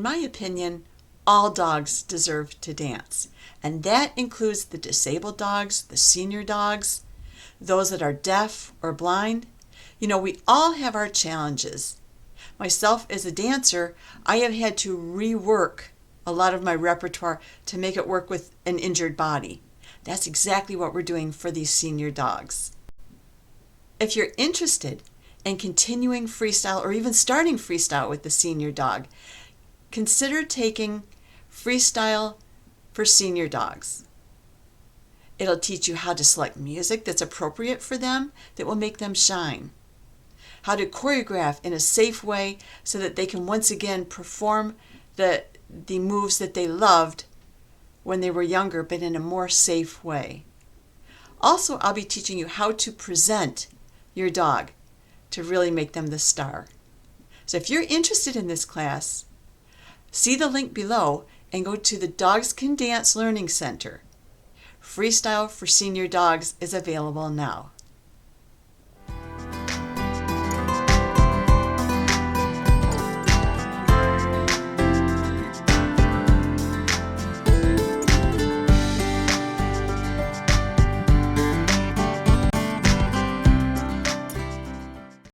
my opinion, all dogs deserve to dance. And that includes the disabled dogs, the senior dogs, those that are deaf or blind. You know, we all have our challenges. Myself as a dancer, I have had to rework a lot of my repertoire to make it work with an injured body. That's exactly what we're doing for these senior dogs. If you're interested in continuing freestyle or even starting freestyle with the senior dog, consider taking Freestyle for Senior Dogs. It'll teach you how to select music that's appropriate for them, that will make them shine. How to choreograph in a safe way so that they can once again perform the moves that they loved when they were younger, but in a more safe way. Also, I'll be teaching you how to present your dog to really make them the star. So if you're interested in this class, see the link below and go to the Dogs Can Dance Learning Center. Freestyle for Senior Dogs is available now.